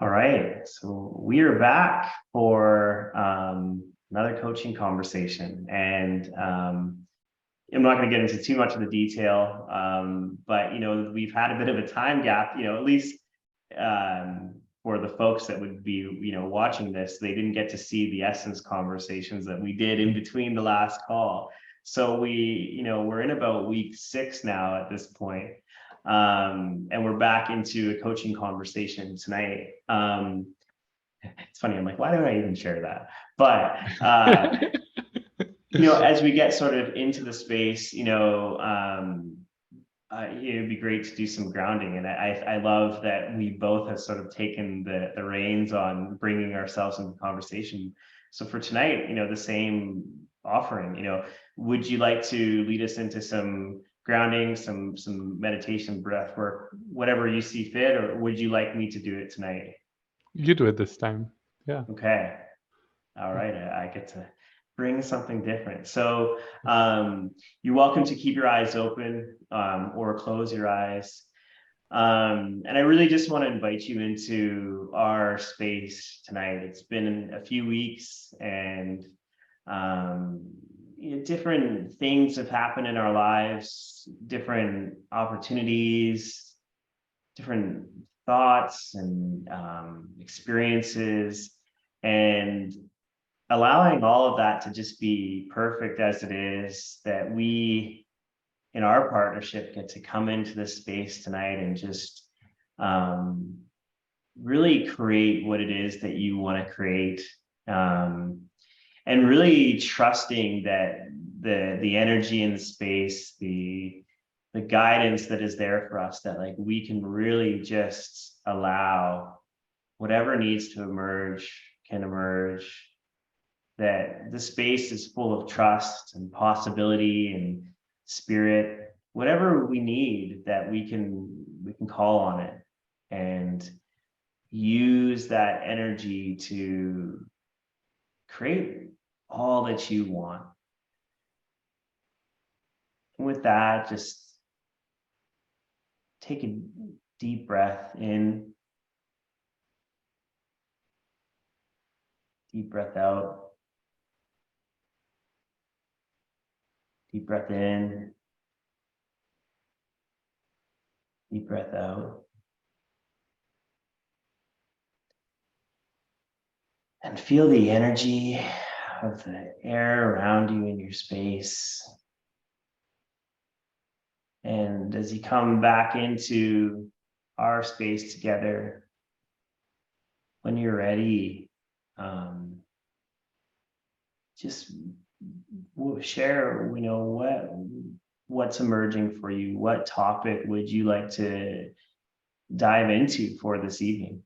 All right, so we are back for another coaching conversation, and I'm not going to get into too much of the detail, but we've had a bit of a time gap. At least for the folks that would be watching this, they didn't get to see the essence conversations that we did in between the last call. So we're in about week 6 now at this point. And we're back into a coaching conversation tonight. It's funny, I'm like, why do I even share that? But as we get sort of into the space, it'd be great to do some grounding. And I love that we both have sort of taken the reins on bringing ourselves into conversation. So for tonight, the same offering, would you like to lead us into some grounding, some meditation, breath work, whatever you see fit, or would you like me to do it tonight? You do it this time. Yeah. Okay. All right. I get to bring something different. So you're welcome to keep your eyes open or close your eyes. And I really just want to invite you into our space tonight. It's been a few weeks, and different things have happened in our lives, different opportunities, different thoughts and experiences, and allowing all of that to just be perfect as it is, that we in our partnership get to come into this space tonight and just really create what it is that you want to create, and really trusting that the energy in the space, the guidance that is there for us, that like we can really just allow whatever needs to emerge can emerge, that the space is full of trust and possibility and spirit, whatever we need, that we can call on it and use that energy to create all that you want. And with that, just take a deep breath in, deep breath out, deep breath in, deep breath out. And feel the energy of the air around you in your space. And as you come back into our space together, when you're ready, just share, what's emerging for you. What topic would you like to dive into for this evening?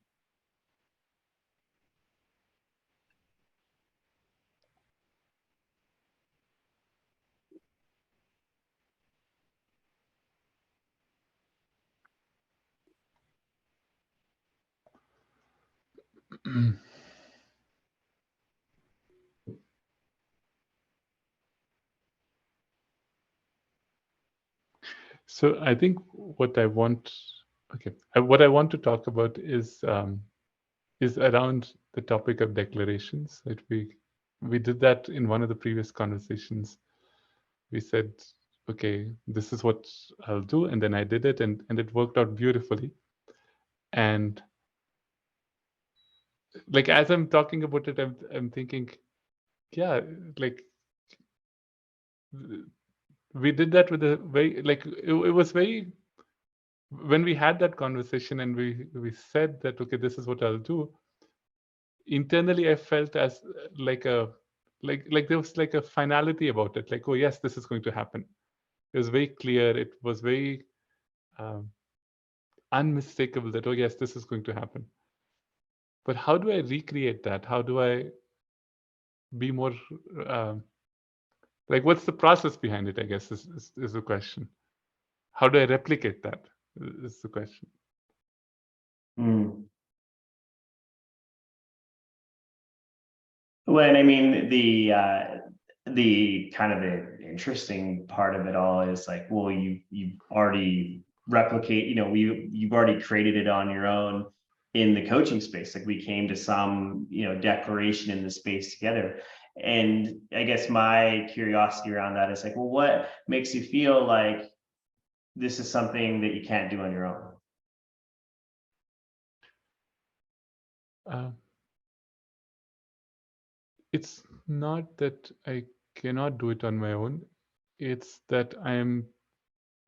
So I think what I want to talk about is around the topic of declarations. That we did that in one of the previous conversations. We said, okay, this is what I'll do, and then I did it, and it worked out beautifully. And like as I'm talking about it, I'm thinking, yeah, like we did that with a very, like it was very, when we had that conversation and we said that, okay, this is what I'll do, internally I felt as like there was like a finality about it, like, oh yes, this is going to happen. It was very clear, it was very unmistakable that, oh yes, this is going to happen. But how do I recreate that? How do I be more like, what's the process behind it, I guess, is the question. How do I replicate that is the question. Well, and I mean, the kind of the interesting part of it all is like, well, you've already replicate, you've already created it on your own. in the coaching space. Like we came to some, declaration in the space together. And I guess my curiosity around that is like, well, what makes you feel like this is something that you can't do on your own? It's not that I cannot do it on my own. It's that I am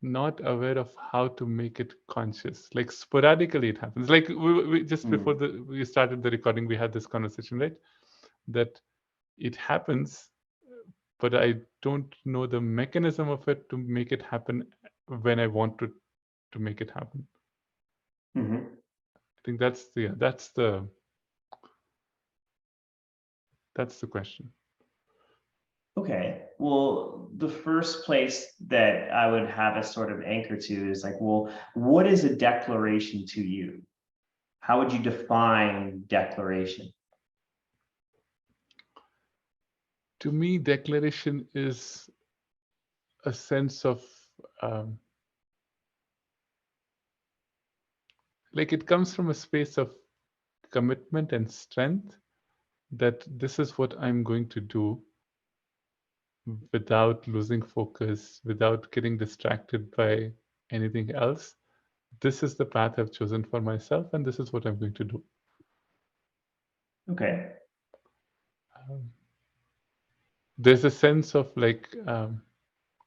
not aware of how to make it conscious. Like sporadically it happens. Like we just before we started the recording, we had this conversation, right? That it happens, but I don't know the mechanism of it to make it happen when I want to make it happen. I think that's the question. Okay, well, the first place that I would have a sort of anchor to is like, well, what is a declaration to you? How would you define declaration? To me, declaration is a sense of like it comes from a space of commitment and strength that this is what I'm going to do without losing focus, without getting distracted by anything else. This is the path I've chosen for myself, and this is what I'm going to do. Okay. There's a sense of like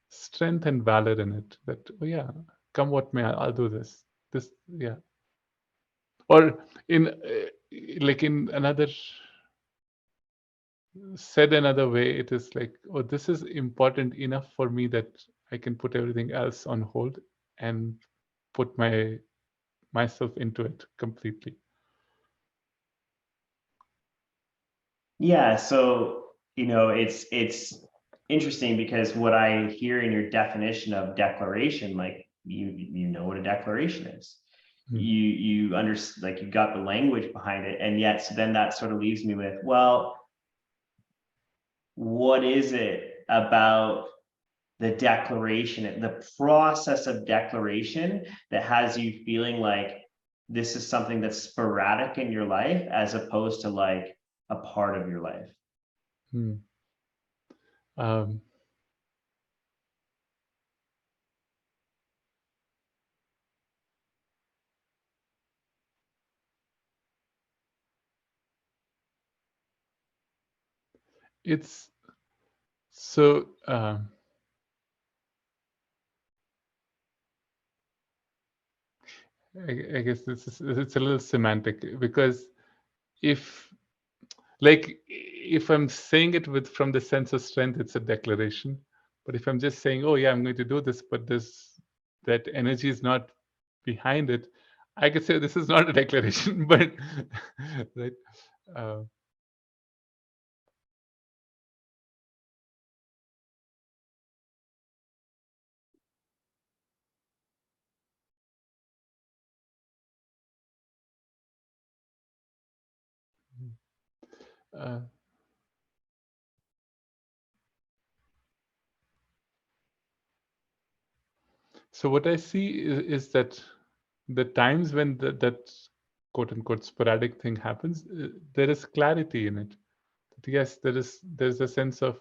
strength and valor in it. That come what may, I'll do this. Or in like in another said another way, it is like, oh, this is important enough for me that I can put everything else on hold and put myself into it completely. Yeah, so it's interesting because what I hear in your definition of declaration, like you know what a declaration is. You understand, like you got the language behind it, and yet so then that sort of leaves me with, well, what is it about the declaration, the process of declaration that has you feeling like this is something that's sporadic in your life as opposed to like a part of your life? It's so I guess it's a little semantic, because if I'm saying it from the sense of strength, it's a declaration. But if I'm just saying, oh yeah, I'm going to do this, but that energy is not behind it, I could say this is not a declaration. But right. So what I see is that the times when that quote unquote sporadic thing happens, there is clarity in it. Yes, there's a sense of,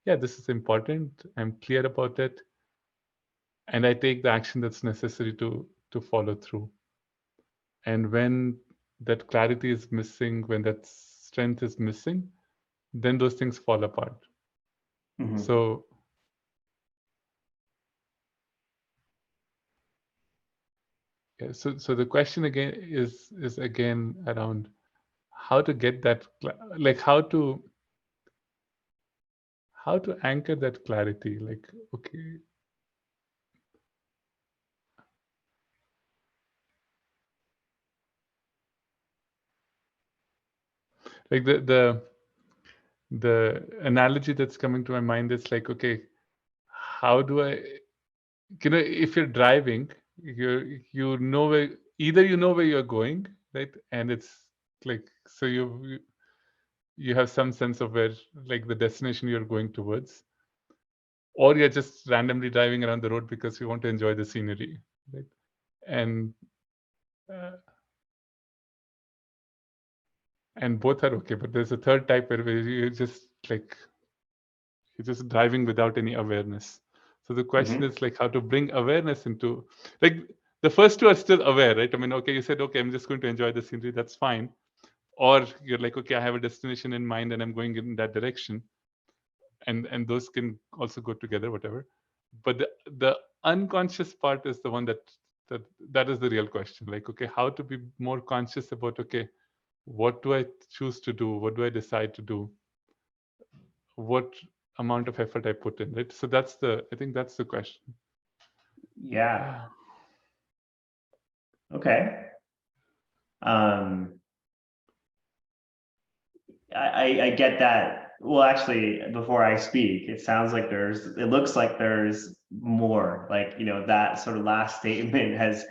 yeah, this is important. I'm clear about it, and I take the action that's necessary to follow through. And when that clarity is missing, when that strength is missing, then those things fall apart. So so the question again is again around how to get that, like how to anchor that clarity. Like, okay, like the analogy that's coming to my mind is like, okay, how do I, if you're driving, you know where, either you know where you're going, right? And it's like, so you have some sense of where, like, the destination you're going towards, or you're just randomly driving around the road because you want to enjoy the scenery, right? And and both are okay. But there's a third type where you're just driving without any awareness. So the question is like how to bring awareness into, like, the first two are still aware, right? I mean, okay, you said, okay, I'm just going to enjoy the scenery, that's fine. Or you're like, okay, I have a destination in mind and I'm going in that direction. And those can also go together, whatever. But the unconscious part is the one that is the real question. Like, okay, how to be more conscious about, okay, what do I choose to do? What do I decide to do? What amount of effort I put in, right? So I think that's the question. Yeah. Okay. I get that. Well, actually, before I speak, it looks like there's more, like, that sort of last statement has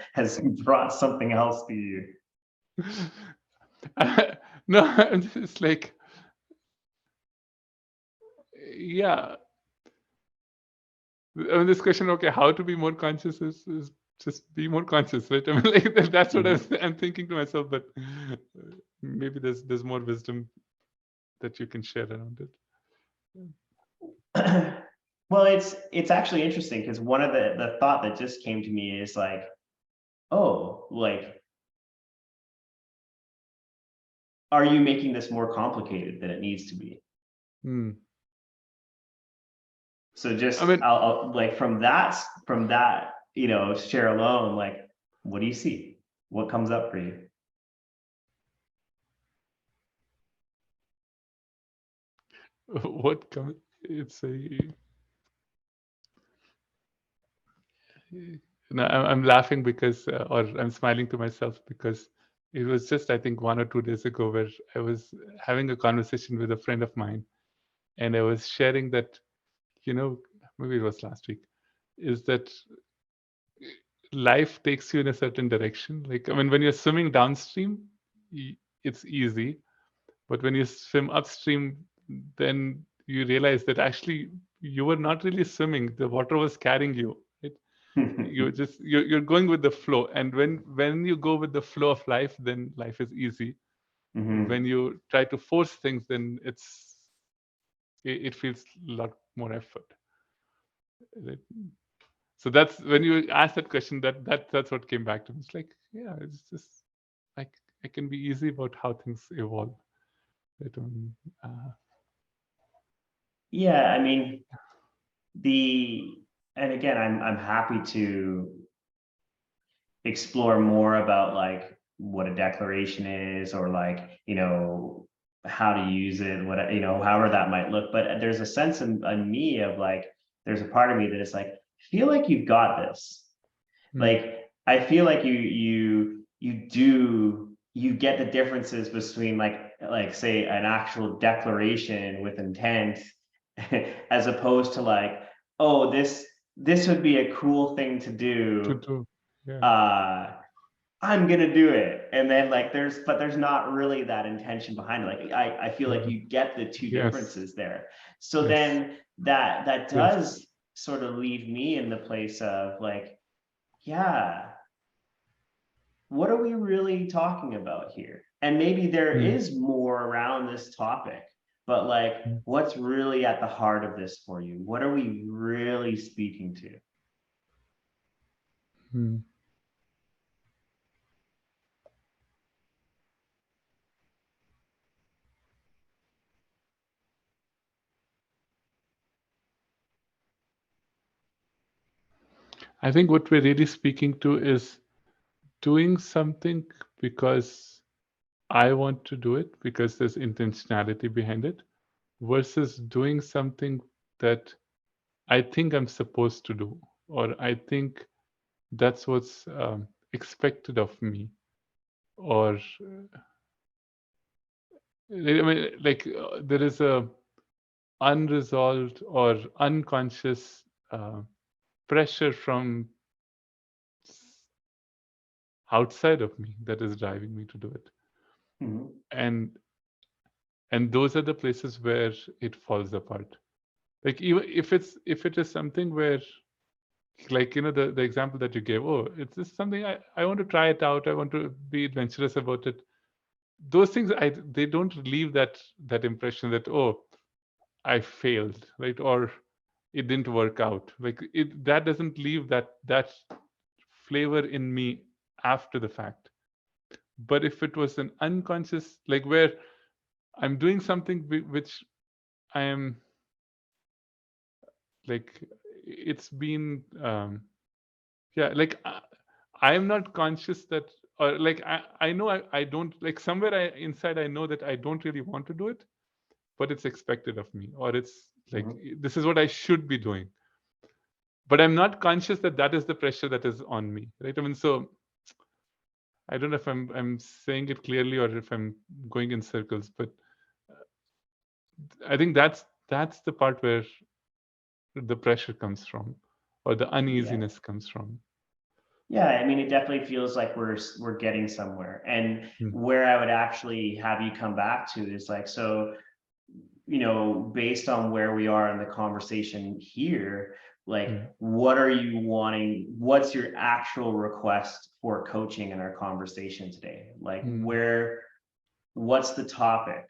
brought something else to you. No, it's like, yeah. I mean, this question, okay, how to be more conscious is just be more conscious, right? I mean, like that's what I'm thinking to myself, but maybe there's more wisdom that you can share around it. Well, it's actually interesting because one of the thought that just came to me is like, oh, like, are you making this more complicated than it needs to be? So just, I mean, I'll like from that, share alone, like, what do you see? What comes up for you? what comes? It's a. No, I'm laughing because, or I'm smiling to myself because it was just, I think, 1 or 2 days ago where I was having a conversation with a friend of mine, and I was sharing that, maybe it was last week, is that life takes you in a certain direction. Like, I mean, when you're swimming downstream, it's easy, but when you swim upstream, then you realize that actually you were not really swimming; the water was carrying you. Right? You're going with the flow, and when you go with the flow of life, then life is easy. When you try to force things, then it feels a lot more effort. Right? So that's when you ask that question, that's what came back to me. It's like, yeah, it's just like I can be easy about how things evolve. Right? Yeah, I mean, and again, I'm happy to explore more about like what a declaration is, or like, how to use it, what, however that might look. But there's a sense in me of like, there's a part of me that is like, I feel like you've got this. Like, I feel like you get the differences between like say an actual declaration with intent as opposed to like, oh, this would be a cool thing to do. Yeah. I'm gonna do it, and then like there's not really that intention behind it. Like I feel like you get the two differences there. So then that does sort of leave me in the place of like, yeah, what are we really talking about here? And maybe there is more around this topic, but like, what's really at the heart of this for you? What are we really speaking to? I think what we're really speaking to is doing something because I want to do it, because there's intentionality behind it, versus doing something that I think I'm supposed to do, or I think that's what's expected of me, or I mean, like there is a unresolved or unconscious pressure from outside of me that is driving me to do it. And those are the places where it falls apart. Like, even if it is something where, like, the example that you gave, oh, it's just something I want to try it out, I want to be adventurous about it, those things, they don't leave that impression that, oh, I failed, right? Or it didn't work out. Like that doesn't leave that flavor in me after the fact. But if it was an unconscious, like where I'm doing something which I am like, it's been yeah, like I am not conscious that, or like I know I don't, like somewhere inside I know that I don't really want to do it, but it's expected of me, or it's like this is what I should be doing. But I'm not conscious that that is the pressure that is on me, right? I mean, so I don't know if I'm saying it clearly or if I'm going in circles, but I think that's the part where the pressure comes from, or the Yeah. uneasiness comes from. Yeah, I mean, it definitely feels like we're getting somewhere. And where I would actually have you come back to is like, so, you know, based on where we are in the conversation here, like, what are you wanting? What's your actual request for coaching in our conversation today? Like, what's the topic?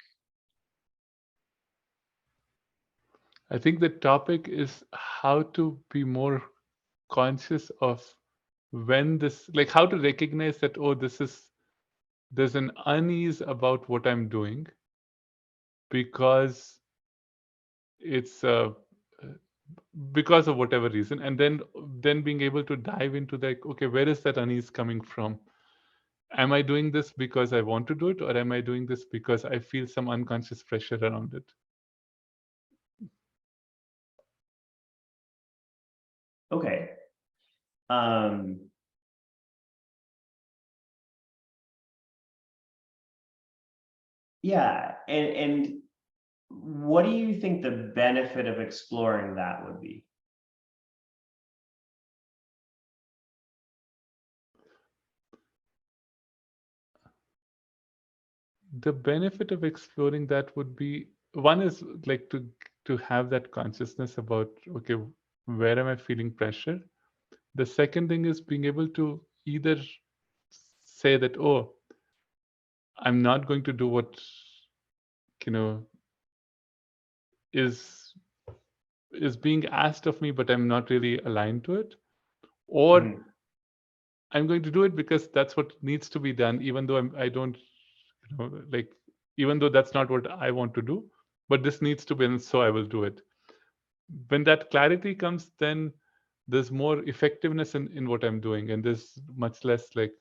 I think the topic is how to be more conscious of when this, like how to recognize that, oh, there's an unease about what I'm doing because it's because of whatever reason, and then being able to dive into like, okay, where is that unease coming from? Am I doing this because I want to do it, or am I doing this because I feel some unconscious pressure around it? Okay. Yeah, and what do you think the benefit of exploring that would be? The benefit of exploring that would be, one is like to have that consciousness about, okay, where am I feeling pressure? The second thing is being able to either say that, oh, I'm not going to do what, you know, is is being asked of me, but I'm not really aligned to it, or I'm going to do it because that's what needs to be done, even though I don't, like, even though that's not what I want to do, but this needs to be done, so I will do it. When that clarity comes, then there's more effectiveness in what I'm doing, and there's much less like,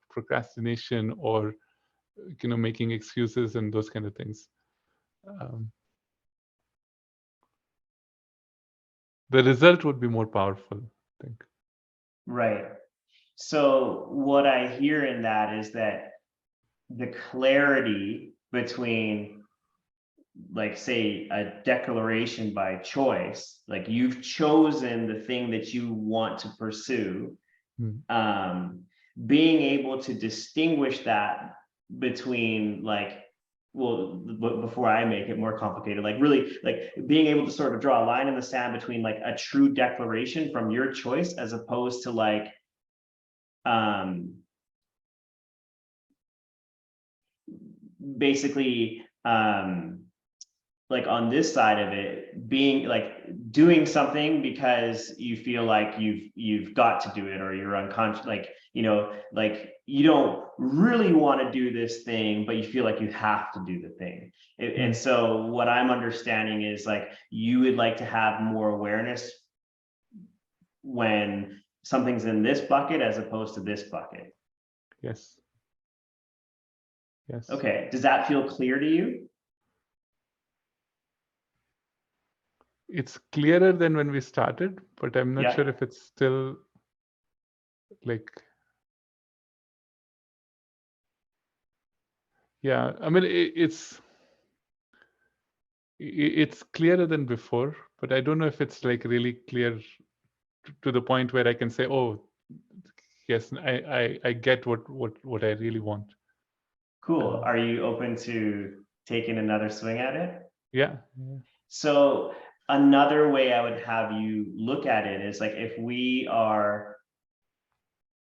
procrastination or making excuses and those kind of things. The result would be more powerful, I think. Right. So what I hear in that is that the clarity between, like, say, a declaration by choice, like you've chosen the thing that you want to pursue, being able to distinguish that between, like, well, before I make it more complicated, like really, like being able to sort of draw a line in the sand between like a true declaration from your choice as opposed to like, basically, like on this side of it, being like doing something because you feel like you've got to do it, or you're unconscious, like, like you don't really want to do this thing, but you feel like you have to do the thing. And so what I'm understanding is like you would like to have more awareness when something's in this bucket as opposed to this bucket. Yes. Yes. Okay. Does that feel clear to you? It's clearer than when we started, but I'm not sure if it's still like, yeah, I mean, it's clearer than before, but I don't know if it's like really clear to the point where I can say, oh, yes, I get what I really want. Cool. Are you open to taking another swing at it? Yeah. So another way I would have you look at it is like, if we are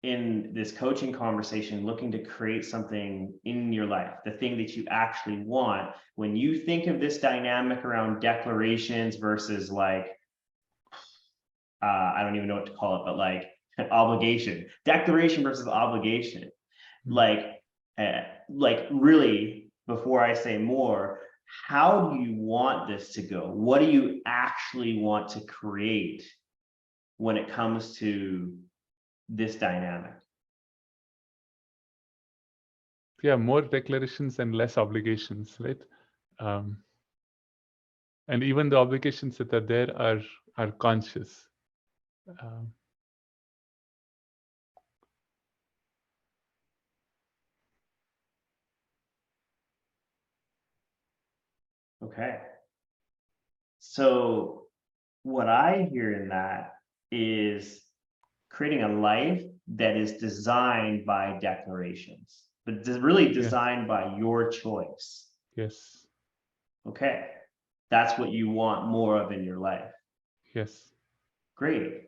in this coaching conversation, looking to create something in your life, the thing that you actually want, when you think of this dynamic around declarations versus like, I don't even know what to call it, but like obligation, declaration versus obligation, like really, before I say more, how do you want this to go? What do you actually want to create when it comes to this dynamic? Yeah, more declarations and less obligations, right? And even the obligations that are there are conscious. Okay. So what I hear in that is creating a life that is designed by declarations, but really designed by your choice. Yes. Okay. That's what you want more of in your life. Yes. Great.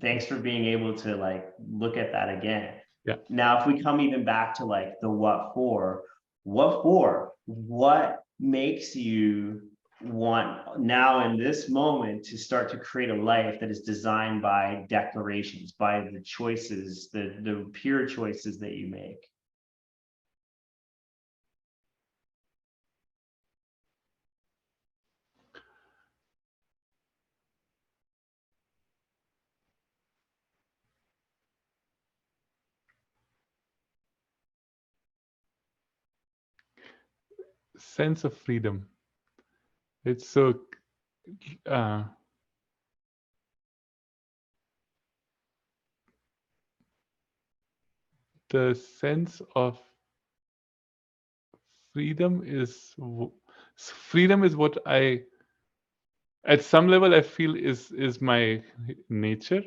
Thanks for being able to like look at that again. Yeah. Now, if we come even back to like the what for, what makes you want now in this moment to start to create a life that is designed by declarations, by the choices, the pure choices that you make? Sense of freedom. It's so the sense of freedom is what I, at some level, I feel is my nature,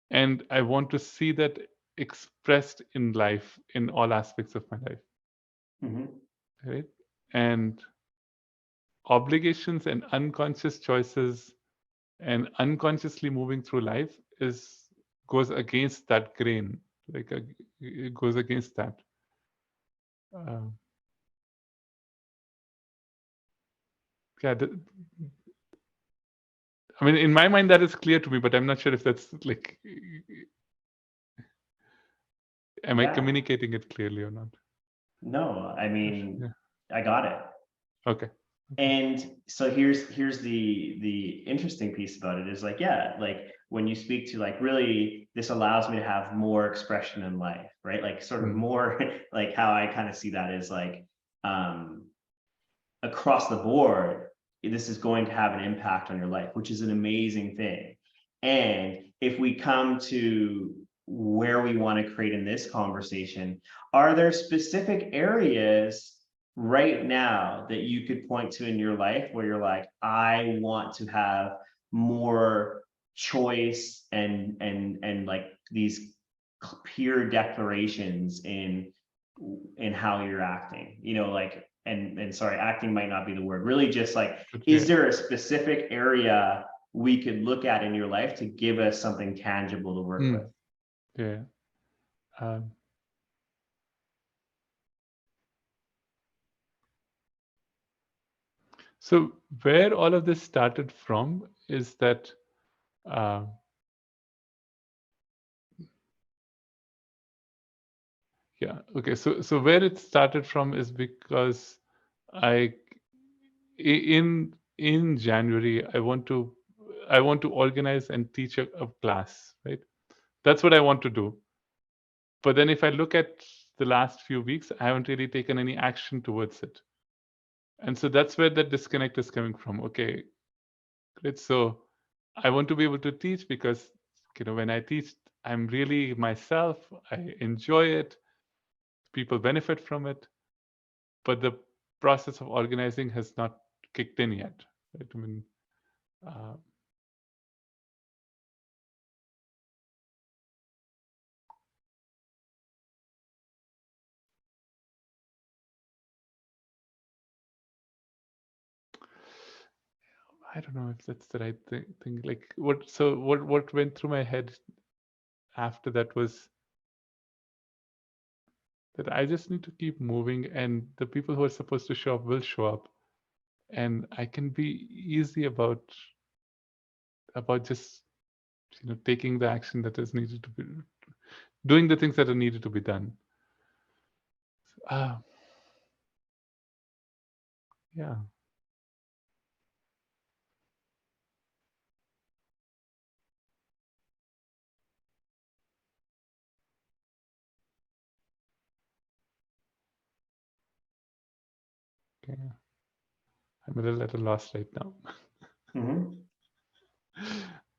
and I want to see that expressed in life, in all aspects of my life. Right? And obligations and unconscious choices and unconsciously moving through life goes against that grain, like it goes against that. Yeah, I mean, in my mind, that is clear to me, but I'm not sure if that's like, am I communicating it clearly or not? No, I mean, I got it. Okay. And so here's the interesting piece about it is like, yeah, like when you speak to like, really, this allows me to have more expression in life, right? Like sort of more like how I kind of see that is like, across the board, this is going to have an impact on your life, which is an amazing thing. And if we come to where we want to create in this conversation, are there specific areas right now that you could point to in your life where you're like, I want to have more choice and like these pure declarations in how you're acting, you know, like, and sorry, acting might not be the word, really just like, is there a specific area we could look at in your life to give us something tangible to work with? Yeah. So where all of this started from is that yeah, okay. So where it started from is because in January I want to organize and teach a class, right? That's what I want to do. But then if I look at the last few weeks, I haven't really taken any action towards it. And so that's where the disconnect is coming from. Okay, great. So I want to be able to teach because, you know, when I teach, I'm really myself. I enjoy it. People benefit from it. But the process of organizing has not kicked in yet. Right? I mean, I don't know if that's the right thing. Like what went through my head after that was, that I just need to keep moving, and the people who are supposed to show up will show up, and I can be easy about just taking the action that is needed to be, doing the things that are needed to be done. Uh, yeah. Okay. I'm a little at a loss right now. Mm-hmm.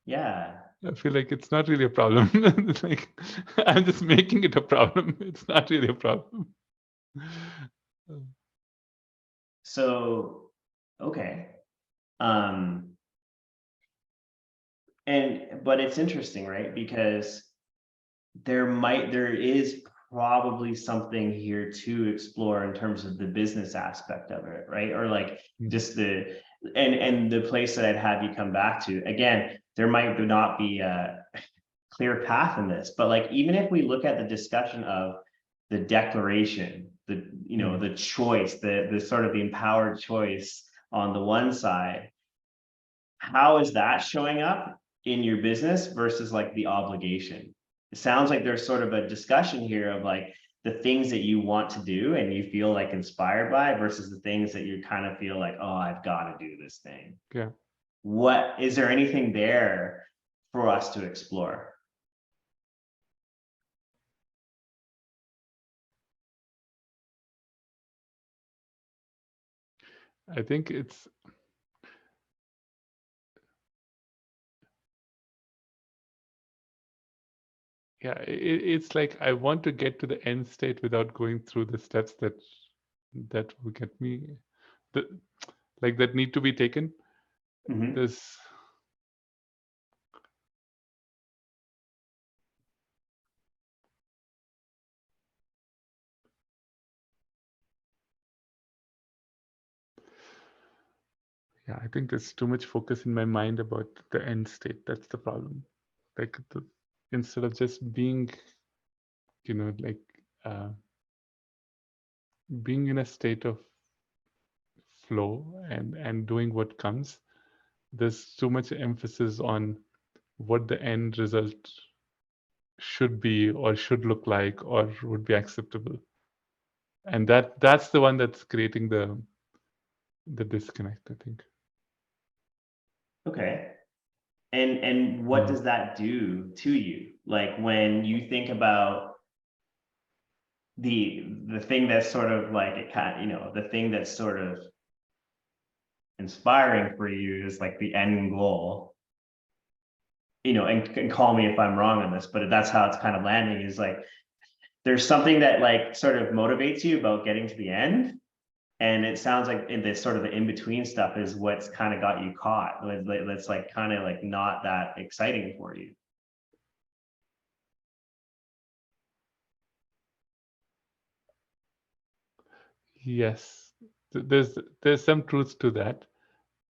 Yeah. I feel like it's not really a problem. It's like I'm just making it a problem. It's not really a problem. So, okay. But it's interesting, right? Because there is probably something here to explore in terms of the business aspect of it, right? Or like just and the place that I'd have you come back to, again, there might not be a clear path in this, but like, even if we look at the discussion of the declaration, the choice, the sort of the empowered choice on the one side, how is that showing up in your business versus like the obligation? It sounds like there's sort of a discussion here of like the things that you want to do and you feel like inspired by versus the things that you kind of feel like, oh, I've got to do this thing. Yeah. What is there anything there for us to explore? I think it's it's like I want to get to the end state without going through the steps that will get me that need to be taken. Mm-hmm. This I think there's too much focus in my mind about the end state. That's the problem. Like instead of just being, like being in a state of flow and doing what comes, there's too much emphasis on what the end result should be or should look like or would be acceptable, and that's the one that's creating the disconnect, I think. Okay. And what does that do to you? Like when you think about the thing that's sort of like it kind, the thing that's sort of inspiring for you is like the end goal, and call me if I'm wrong on this, but that's how it's kind of landing, is like there's something that like sort of motivates you about getting to the end. And it sounds like in this sort of the in-between stuff is what's kind of got you caught. That's like kind of like not that exciting for you. Yes, there's some truth to that,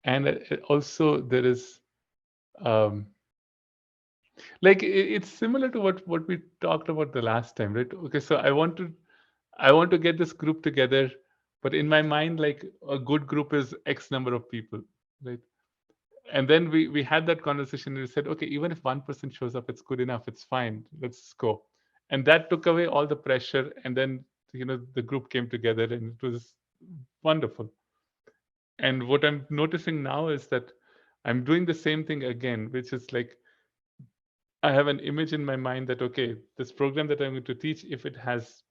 and also there is like it's similar to what we talked about the last time, right? Okay, so I want to get this group together, but in my mind, like a good group is X number of people, right? And then we had that conversation and we said, okay, even if one person shows up, it's good enough, it's fine, let's go. And that took away all the pressure, and then the group came together and it was wonderful. And what I'm noticing now is that I'm doing the same thing again, which is like I have an image in my mind that, okay, this program that I'm going to teach, if it has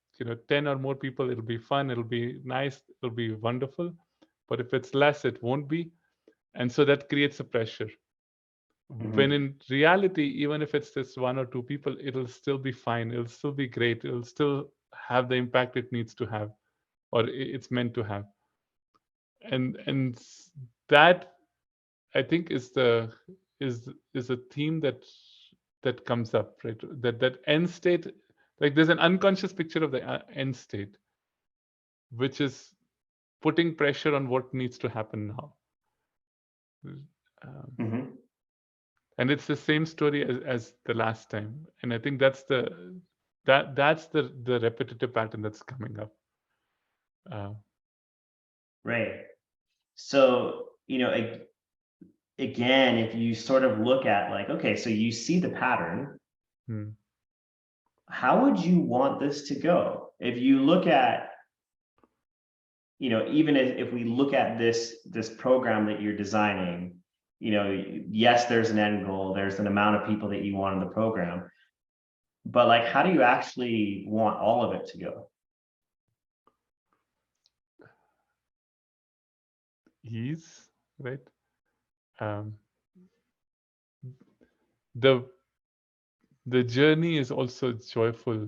10 or more people, it'll be fun, it'll be nice, it'll be wonderful. But if it's less, it won't be. And so that creates a pressure. When in reality, even if it's just one or two people, it'll still be fine, it'll still be great, it'll still have the impact it needs to have, or it's meant to have. And that, I think, is a theme that comes up, right? That end state, like there's an unconscious picture of the end state, which is putting pressure on what needs to happen now. And it's the same story as the last time, and I think that's the that's the repetitive pattern that's coming up. Right. So, again, if you sort of look at like, okay, so you see the pattern, how would you want this to go? If you look at, even if we look at this program that you're designing, yes, there's an end goal, there's an amount of people that you want in the program, but like, how do you actually want all of it to go? Ease, right? The journey is also joyful.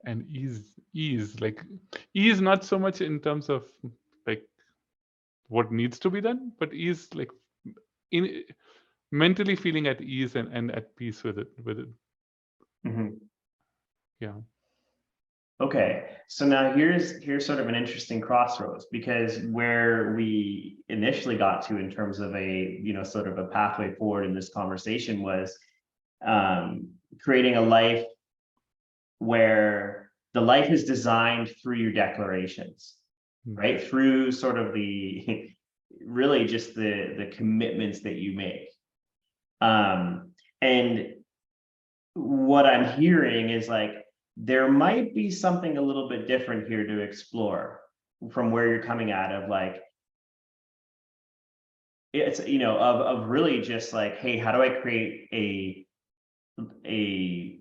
And ease, like ease, not so much in terms of like what needs to be done, but ease like in mentally feeling at ease and at peace with it. Yeah. Okay, so now here's sort of an interesting crossroads, because where we initially got to in terms of a sort of a pathway forward in this conversation was creating a life where the life is designed through your declarations, right? Through sort of the really just the commitments that you make. And what I'm hearing is like, there might be something a little bit different here to explore from where you're coming out of, like, it's, of really just like, hey, how do I create a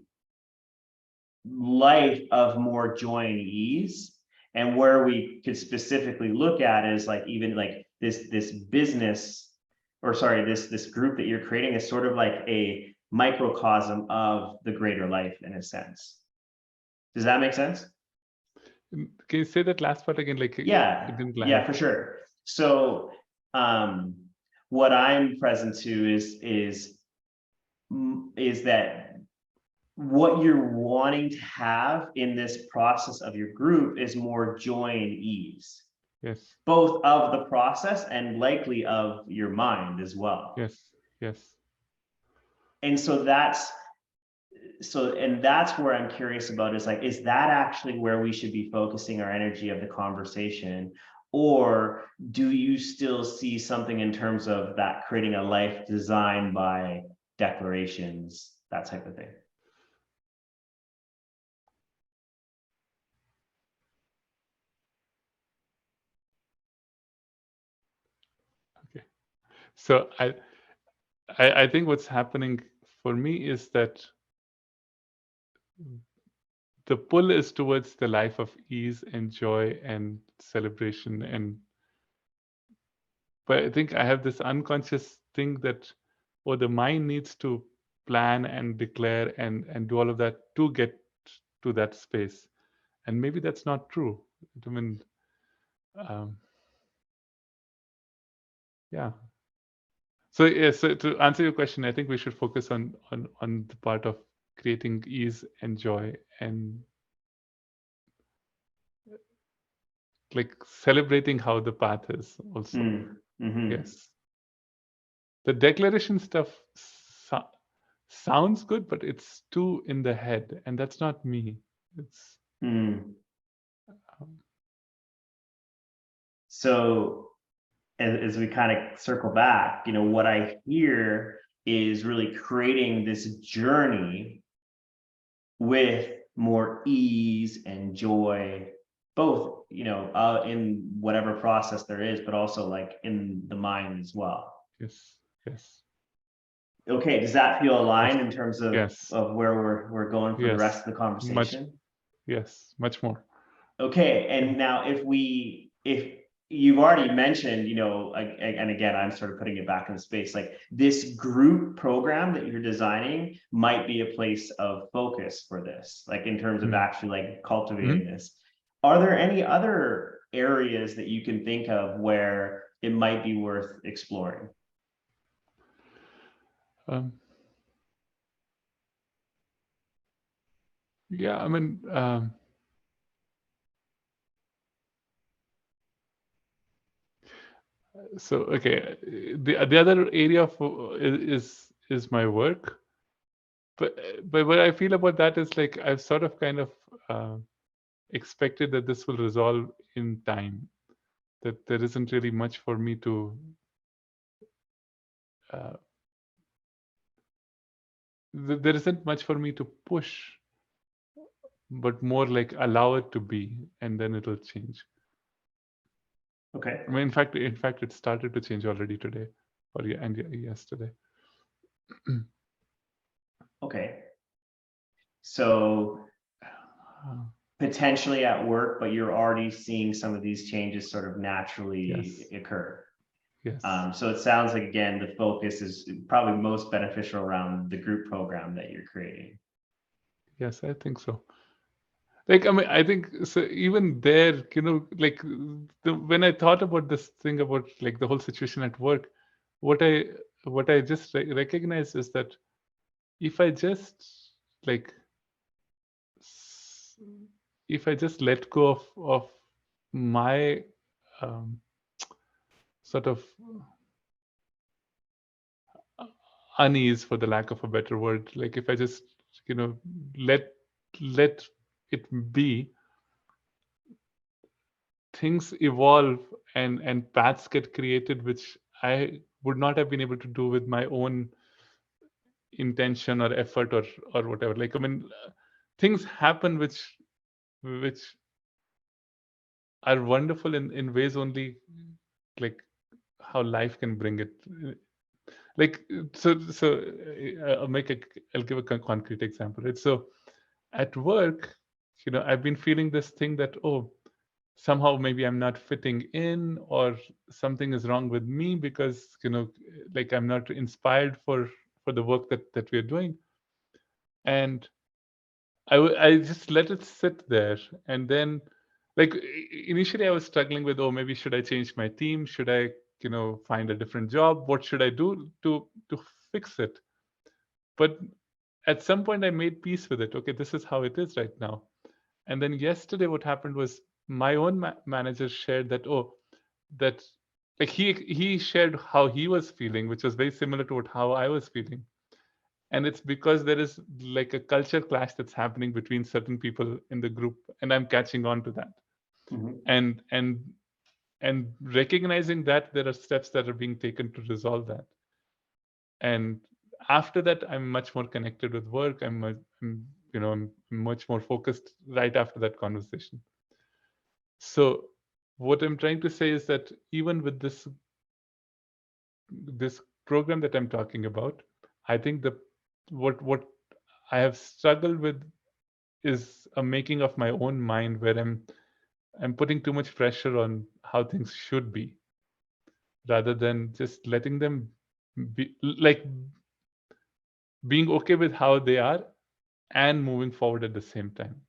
life of more joy and ease? And where we could specifically look at is like, even like this business, or sorry, this group that you're creating is sort of like a microcosm of the greater life in a sense. Does that make sense? Can you say that last part again? Like, Yeah, it didn't yeah, land. for sure. So what I'm present to is that what you're wanting to have in this process of your group is more joy and ease. Yes. Both of the process and likely of your mind as well. Yes. And so that's where I'm curious about, is like, is that actually where we should be focusing our energy of the conversation? Or do you still see something in terms of that creating a life designed by declarations, that type of thing? Okay. So I think what's happening for me is that the pull is towards the life of ease and joy and celebration, but I think I have this unconscious thing that, the mind needs to plan and declare and do all of that to get to that space, and maybe that's not true. I mean, yeah. So yes, so to answer your question, I think we should focus on the part of creating ease and joy, and like celebrating how the path is also. Yes. The declaration stuff sounds good, but it's too in the head, and that's not me. It's So as we kind of circle back, what I hear is really creating this journey with more ease and joy, both, in whatever process there is, but also like in the mind as well. Yes. Okay, does that feel aligned in terms of Yes. of where we're going for the rest of the conversation? Much more. Okay, and now if you've already mentioned, and again, I'm sort of putting it back in space, like this group program that you're designing might be a place of focus for this, like in terms of actually like cultivating this. Are there any other areas that you can think of where it might be worth exploring? Yeah, I mean, So okay, the other area is my work, but what I feel about that is like I've sort of kind of expected that this will resolve in time, that there isn't really much for me to uh, there isn't much for me to push, but more like allow it to be, and then it'll change. Okay. I mean, in fact, it started to change already today, or yesterday. Okay. So potentially at work, but you're already seeing some of these changes sort of naturally Yes. occur. Yes. So it sounds like, again, the focus is probably most beneficial around the group program that you're creating. Yes, I think so. Like, I mean, I think so. Even there, like when I thought about this thing about like the whole situation at work, what I what I just recognize is that if I just like s- if I just let go of my um, sort of unease, for the lack of a better word, like if I just you know let let it be, things evolve and paths get created which I would not have been able to do with my own intention or effort or whatever. Like, I mean, things happen which are wonderful in ways only like how life can bring it. Like, I'll give a concrete example, right? So at work, I've been feeling this thing that, oh, somehow maybe I'm not fitting in, or something is wrong with me because like I'm not inspired for the work that we're doing. And I just let it sit there. And then, like, initially I was struggling with, oh, maybe should I change my team, should I find a different job, what should I do to fix it? But at some point I made peace with it. Okay, this is how it is right now. And then yesterday, what happened was my own manager shared that, oh, that like he shared how he was feeling, which was very similar to how I was feeling. And it's because there is like a culture clash that's happening between certain people in the group, and I'm catching on to that. Mhm. And recognizing that there are steps that are being taken to resolve that. And after that, I'm much more connected with work. I'm much more focused right after that conversation. So what I'm trying to say is that even with this program that I'm talking about, I think what I have struggled with is a making of my own mind, where I'm putting too much pressure on how things should be, rather than just letting them be, like being okay with how they are and moving forward at the same time.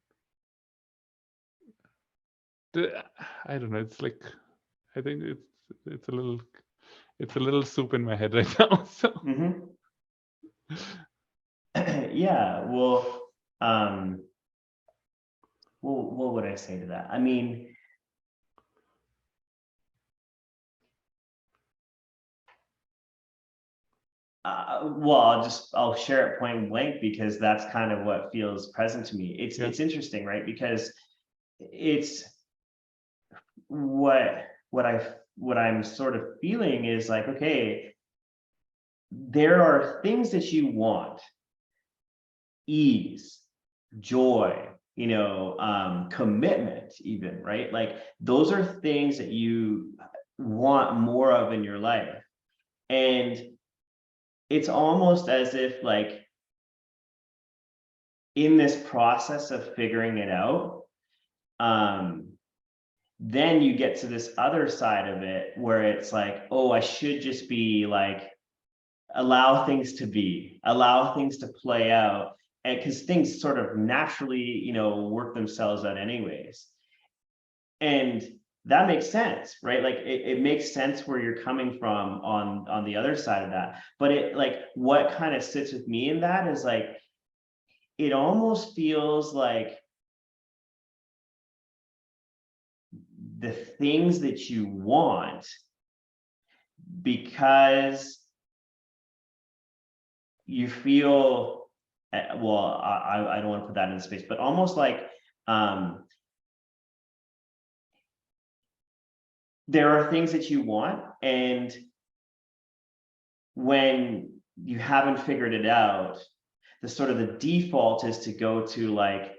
I don't know. It's like, I think it's a little it's a little soup in my head right now. So Mhm. Yeah, um, what would I say to that? I mean, well, I'll share it point blank because that's kind of what feels present to me. yeah, It's interesting, right? Because it's what what I'm sort of feeling is like, okay, there are things that you want: ease, joy, commitment, even, right? Like those are things that you want more of in your life. And it's almost as if, like, in this process of figuring it out, um, then you get to this other side of it where it's like, oh, I should just be like, allow things to be, allow things to play out. And because things sort of naturally, work themselves out anyways. And that makes sense, right? Like it makes sense where you're coming from on the other side of that. But it, like, what kind of sits with me in that is like, it almost feels like the things that you want because you feel, well, I don't want to put that in space, but almost like there are things that you want, and when you haven't figured it out, the default is to go to like,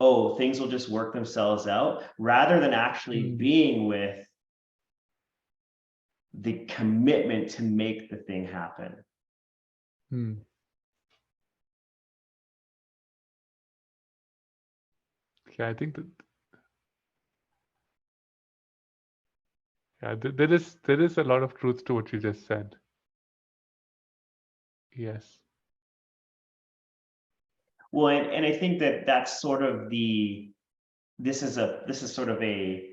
oh, things will just work themselves out, rather than actually being with the commitment to make the thing happen. Yeah, I think that there is a lot of truth to what you just said. Yes. Well, and I think that that's sort of this is sort of a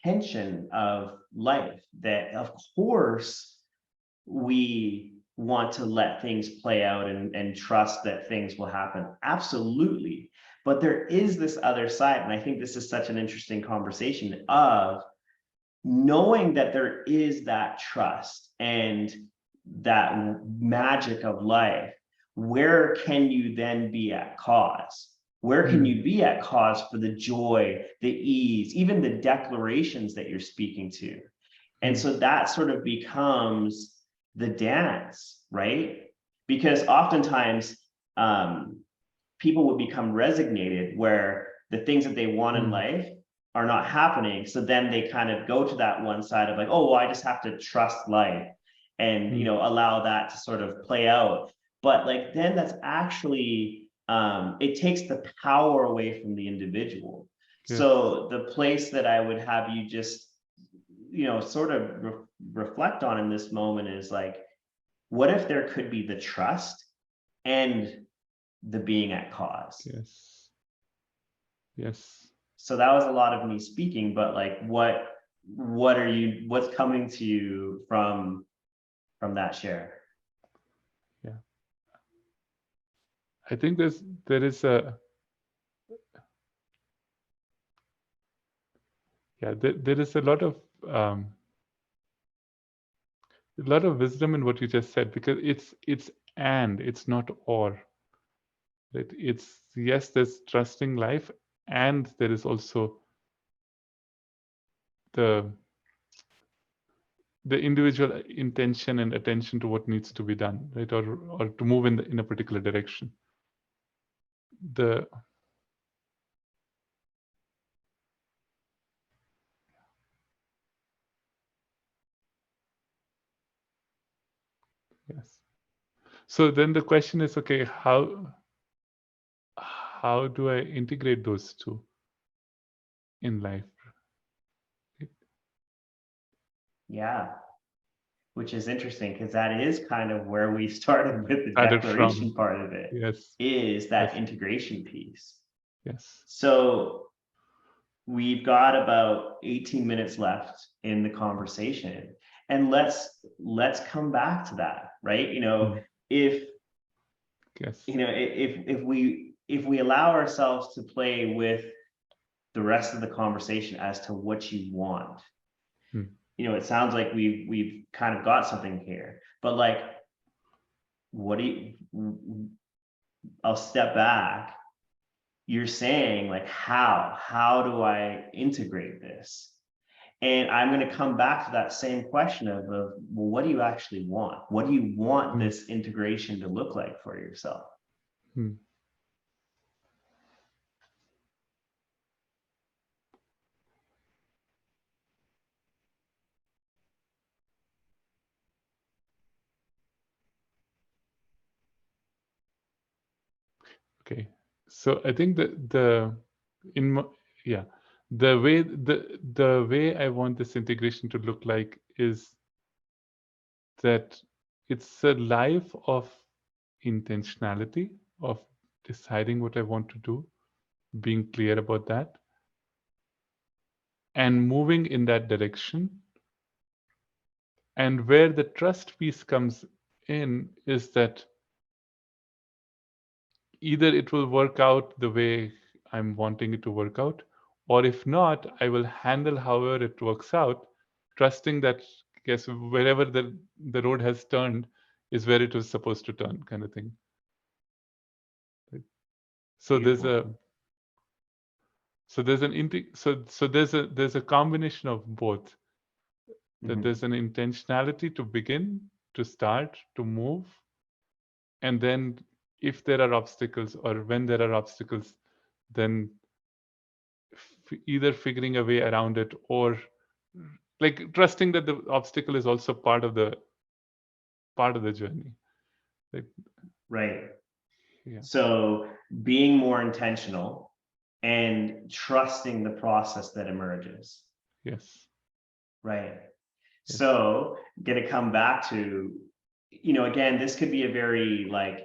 tension of life, that of course we want to let things play out and trust that things will happen. Absolutely. But there is this other side, and I think this is such an interesting conversation of knowing that there is that trust and that magic of life. Where can you then be at cause? Where can you be at cause for the joy, the ease, even the declarations that you're speaking to? And so that sort of becomes the dance, right? Because oftentimes people would become resignated where the things that they want in life are not happening. So then they kind of go to that one side of like, oh, well, I just have to trust life and, you know, allow that to sort of play out. But like, then that's actually, it takes the power away from the individual. Yes. So the place that I would have you just, you know, sort of reflect on in this moment is like, what if there could be the trust and the being at cause? Yes. Yes. So that was a lot of me speaking, but like, what's coming to you from that share? Yeah. I think there is a lot of wisdom in what you just said, because it's not or. Right? It's yes, there's trusting life, and there is also the individual intention and attention to what needs to be done, right? Or to move in a particular direction. Yes. So then the question is, okay, how do I integrate those two in life? Yeah, which is interesting, because that is kind of where we started with the declaration part of it. Yes. Is that integration piece. Yes. So we've got about 18 minutes left in the conversation, and let's come back to that, right? You know, if you know, if we allow ourselves to play with the rest of the conversation as to what you want, you know, it sounds like we've kind of got something here, but like, what do you, I'll step back. You're saying like, how do I integrate this? And I'm going to come back to that same question of, well, what do you actually want? What do you want this integration to look like for yourself? Okay, so I think the way I want this integration to look like is that it's a life of intentionality, of deciding what I want to do, being clear about that, and moving in that direction. And where the trust piece comes in is that either it will work out the way I'm wanting it to work out, or if not, I will handle however it works out, trusting that guess wherever the road has turned is where it was supposed to turn, kind of thing. Right? So Beautiful. there's a combination of both. That Mhm. there's an intentionality to begin, to start, to move, and then if there are obstacles or when there are obstacles, then either figuring a way around it or like trusting that the obstacle is also part of the journey. Like, Right. yeah. So being more intentional and trusting the process that emerges. Yes. Right. Yes. So gonna come back to, again, this could be a very like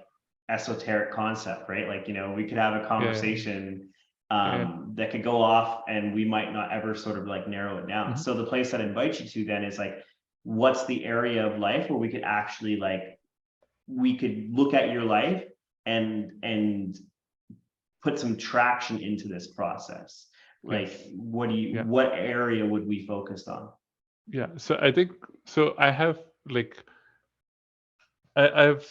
esoteric concept, right? Like, we could have a conversation that could go off and we might not ever sort of like narrow it down. So the place that I invite you to then is like, what's the area of life where we could actually like, we could look at your life and put some traction into this process. Like, Yes. what area would we focus on? Yeah. So I think, so I have like, I've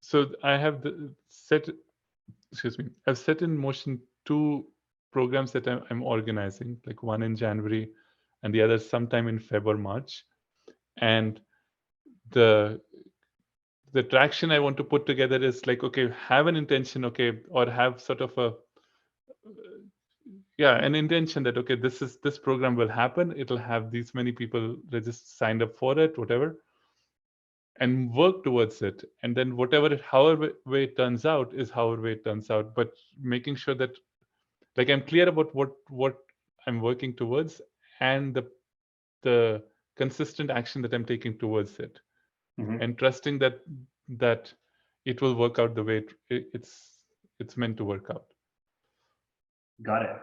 set, excuse me, I've set in motion 2 programs that I'm organizing, like one in January and the other sometime in Feb or March. And the traction I want to put together is like, okay, have an intention, okay, or have sort of an intention that, okay, this program will happen. It'll have these many people just signed up for it, whatever, and work towards it. And then however way it turns out is however way it turns out. But making sure that like I'm clear about what I'm working towards and the consistent action that I'm taking towards it, and trusting that it will work out the way it's meant to work out. Got it.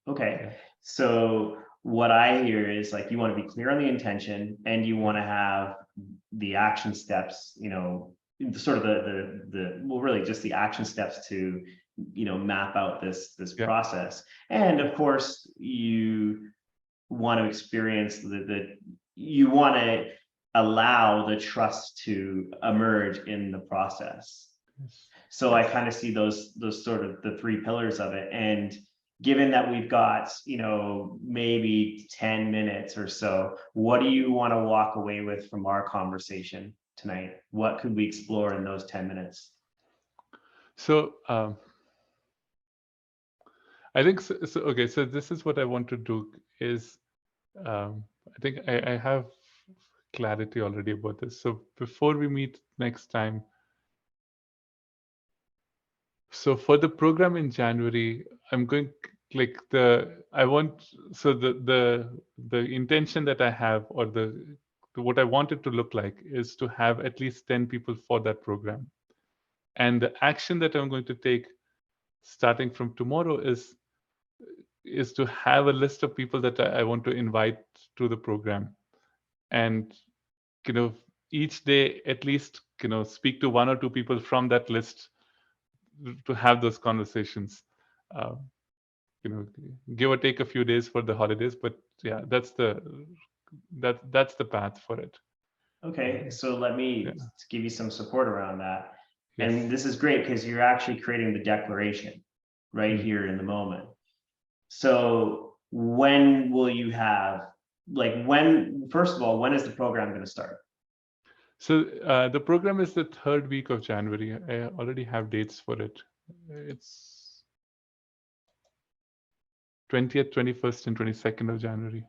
Okay. Yeah. So what I hear is like, you want to be clear on the intention and you want to have the action steps, sort of well, really just the action steps to, map out this process. And of course, you want to experience you want to allow the trust to emerge in the process. Yes. So I kind of see those sort of the 3 pillars of it. And given that we've got, maybe 10 minutes or so, what do you want to walk away with from our conversation tonight? What could we explore in those 10 minutes? So I think so okay, so this is what I want to do is I think I have clarity already about this. So before we meet next time, so for the program in January, I'm going like the intention that I have, or what I want it to look like, is to have at least 10 people for that program. And the action that I'm going to take starting from tomorrow is to have a list of people that I want to invite to the program. And each day at least speak to 1 or 2 people from that list to have those conversations. Give or take a few days for the holidays, but yeah, that's the path for it. Okay, so let me give you some support around that. Yes. And this is great because you're actually creating the declaration right here in the moment. So when will you have, first of all, when is the program going to start? So the program is the 3rd week of January. I already have dates for it. It's 20th, 21st, and 22nd of January.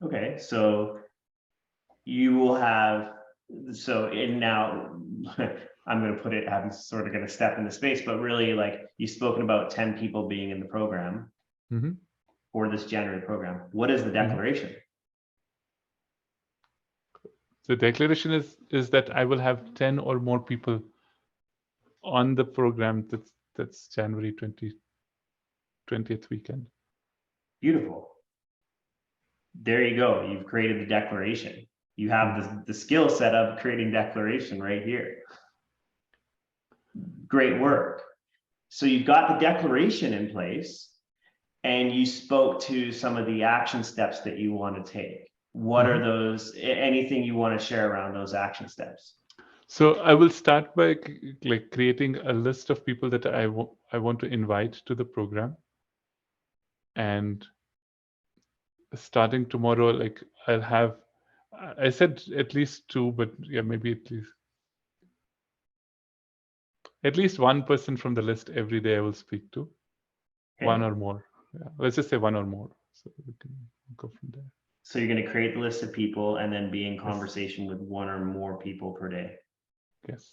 Okay, so you will have, now I'm going to put it, I'm sort of going to step into space, but really like you've spoken about 10 people being in the program for this January program. What is the declaration? The declaration is that I will have 10 or more people on the program that's January 20th weekend. Beautiful. There you go. You've created the declaration. You have the skill set of creating declaration right here. Great work. So you've got the declaration in place and you spoke to some of the action steps that you want to take. what are those, anything you want to share around those action steps? So I will start by like creating a list of people that I want to invite to the program. And starting tomorrow, like I'll have, I said at least 2, but yeah, maybe at least 1 person from the list every day I will speak to. Okay. 1 or more. Yeah, let's just say 1 or more. So we can go from there. So you're going to create the list of people and then be in conversation with 1 or more people per day. Yes.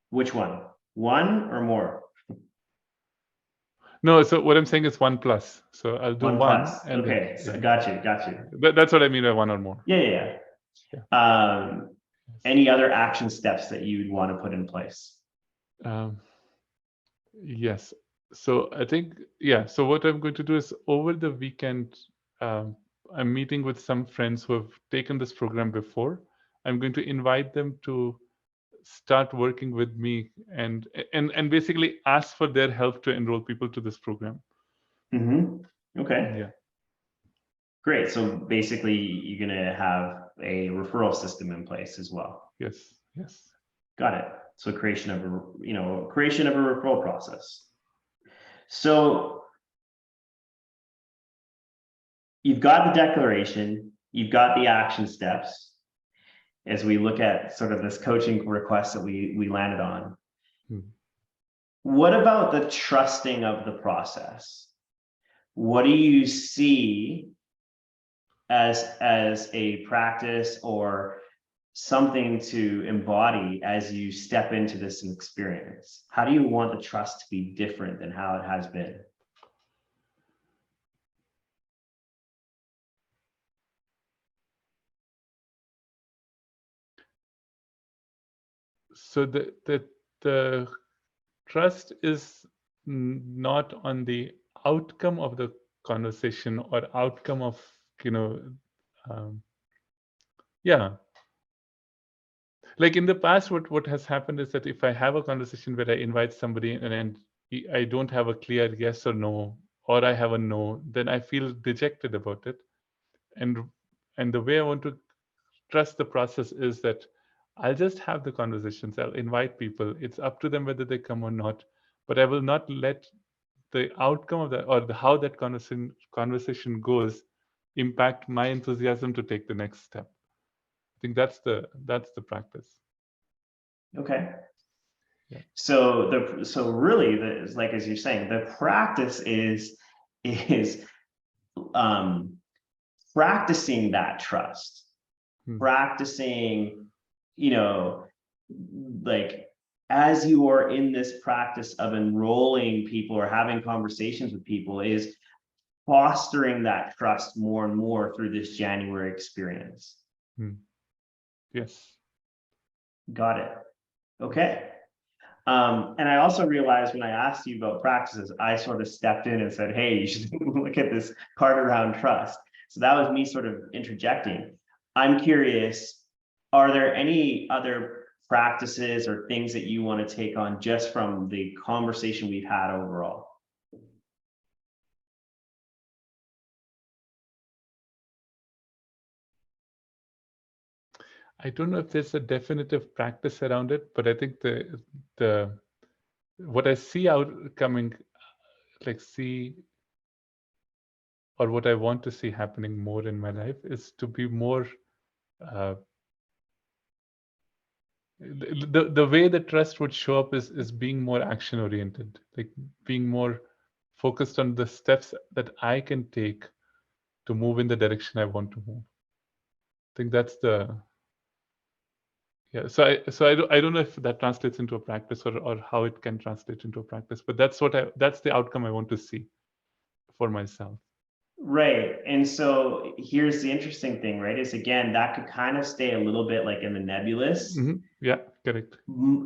Which one? 1 or more? No, so what I'm saying is 1 plus. So I'll do 1 1 plus. and Okay. then, So yeah. got you. That's what I mean by 1 or more. Yeah. Any other action steps that you'd want to put in place? Yes. So I think, yeah. So what I'm going to do is over the weekend, I'm meeting with some friends who have taken this program before. I'm going to invite them to start working with me and basically ask for their help to enroll people to this program. Okay. Yeah. Great. So basically, you're going to have a referral system in place as well. Yes. Got it. So creation of a referral process. So you've got the declaration, you've got the action steps. As we look at sort of this coaching request that we landed on, what about the trusting of the process? What do you see as a practice or something to embody as you step into this experience? How do you want the trust to be different than how it has been? So the trust is not on the outcome of the conversation or outcome of, yeah. Like in the past, what has happened is that if I have a conversation where I invite somebody and I don't have a clear yes or no, or I have a no, then I feel dejected about it. And the way I want to trust the process is that I'll just have the conversations. I'll invite people. It's up to them whether they come or not. But I will not let the outcome of that or how that conversation goes impact my enthusiasm to take the next step. I think that's the practice. Okay. Yeah. So really, like as you're saying, the practice is practicing that trust, practicing, like as you are in this practice of enrolling people or having conversations with people, is fostering that trust more and more through this January experience. Yes. Got it. Okay. And I also realized when I asked you about practices, I sort of stepped in and said, hey, you should look at this part around trust. So that was me sort of interjecting. I'm curious, are there any other practices or things that you want to take on just from the conversation we've had overall? I don't know if there's a definitive practice around it, but I think the what I see coming, or what I want to see happening more in my life is to be more the way the trust would show up is being more action oriented, like being more focused on the steps that I can take to move in the direction I want to move. I think that's the So I don't know if that translates into a practice or how it can translate into a practice, but that's the outcome I want to see for myself. Right. And so here's the interesting thing, right? Is again, that could kind of stay a little bit like in the nebulous. Yeah, correct.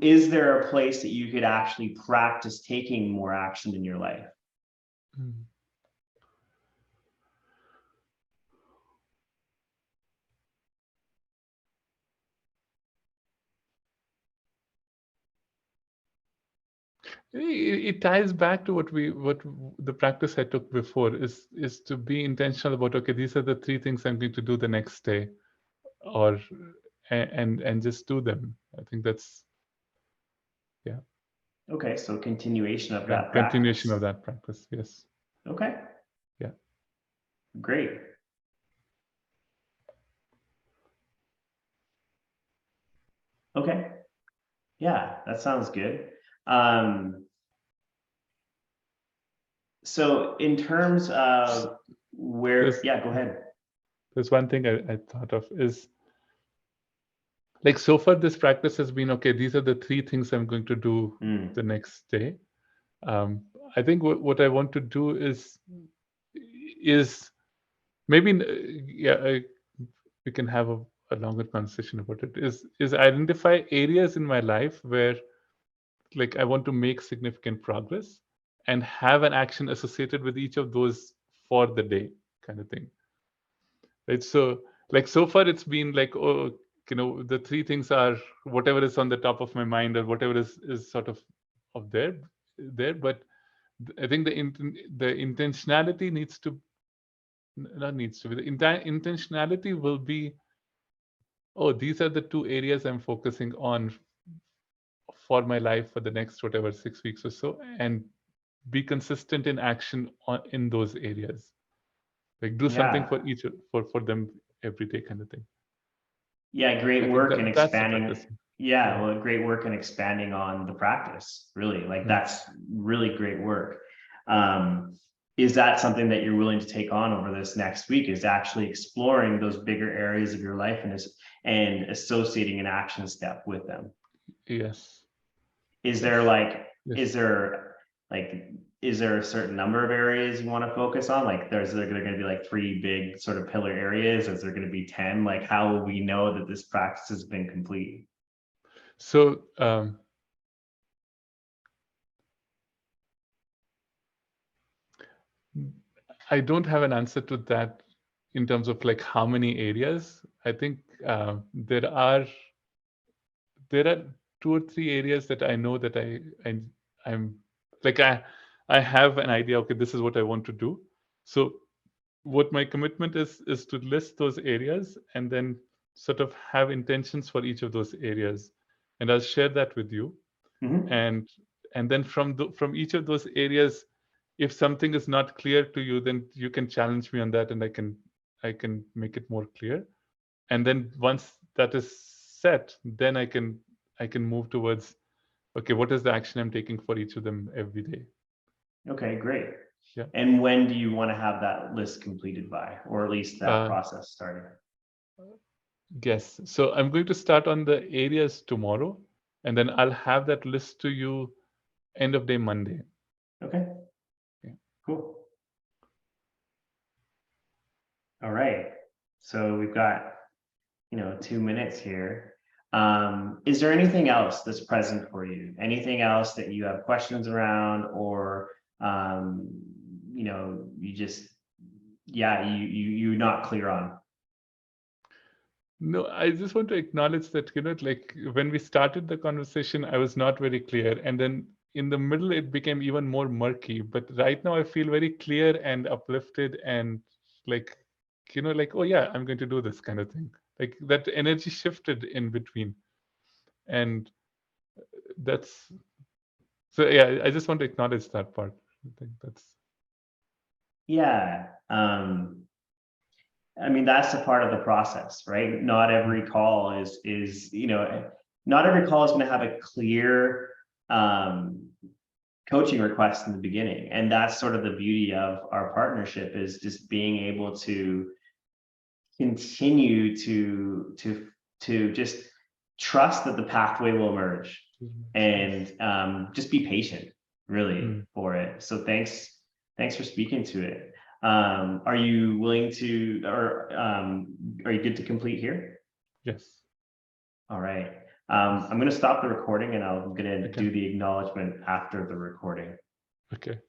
Is there a place that you could actually practice taking more action in your life? It ties back to what the practice I took before is to be intentional about, okay, these are the 3 things I'm going to do the next day, or and just do them. I think that's, yeah, Okay, so continuation of that continuation of practice. that practice. Yes. Okay, Yeah. great. Okay, yeah, that sounds good. So in terms of where, There's yeah, go ahead. there's one thing I thought of is, like, so far this practice has been, okay, these are the 3 things I'm going to do Mm, the next day. I think what I want to do is maybe, yeah, we can have a longer conversation about it, is identify areas in my life where, like, I want to make significant progress and have an action associated with each of those for the day, kind of thing, right? So, like, so far it's been like, oh, the 3 things are whatever is on the top of my mind, or whatever is sort of there. But I think the intentionality needs to, not needs to be, the intentionality will be, oh, these are the 2 areas I'm focusing on for my life for the next whatever 6 weeks or so, and be consistent in action in those areas. Like, do something yeah, for each for them every day, kind of thing. yeah, I great think work in that's the expanding. practice. Yeah, Yeah. well, great work in expanding on the practice, really. Like Mm. that's really great work. Um, is that something that you're willing to take on over this next week, is actually exploring those bigger areas of your life and associating an action step with them? Yes. Is there Yes. like, Yes. is there like, is there a certain number of areas you want to focus on? Like, there going to be like 3 big sort of pillar areas? Is there going to be 10? Like, how will we know that this practice has been complete? So, I don't have an answer to that in terms of, like, how many areas. I think there are 2 or 3 areas that I know that I'm like, I have an idea. Okay, this is what I want to do. So what my commitment is to list those areas and then sort of have intentions for each of those areas, and I'll share that with you. Mhm. And then from each of those areas, if something is not clear to you, then you can challenge me on that, and I can make it more clear. And then once that is set, then I can move towards, okay, what is the action I'm taking for each of them every day. Okay, great. Yeah. And when do you want to have that list completed by, or at least that uh, process started? yes, so I'm going to start on the areas tomorrow, and then I'll have that list to you end of day Monday. Okay, Yeah. cool. All right. So we've got, 2 minutes here. Is there anything else that's present for you? Anything else that you have questions around, or you just, yeah, you're not clear on? No, I just want to acknowledge that, like, when we started the conversation, I was not very clear. And then in the middle, it became even more murky. But right now, I feel very clear and uplifted, and, like, like, oh, yeah, I'm going to do this, kind of thing. Like, that energy shifted in between. And that's so, yeah, I just want to acknowledge that part. I think that's, Yeah. I mean, that's a part of the process, right? Not mm, every call not every call is going to have a clear coaching request in the beginning. And that's sort of the beauty of our partnership, is just being able to continue to just trust that the pathway will emerge, yes. and just be patient, really, Mm, for it. So thanks for speaking to it. Are you willing to, or are you good to complete here? yes. All right. Yes. I'm going to stop the recording, and I'm going to Okay. do the acknowledgement after the recording. Okay.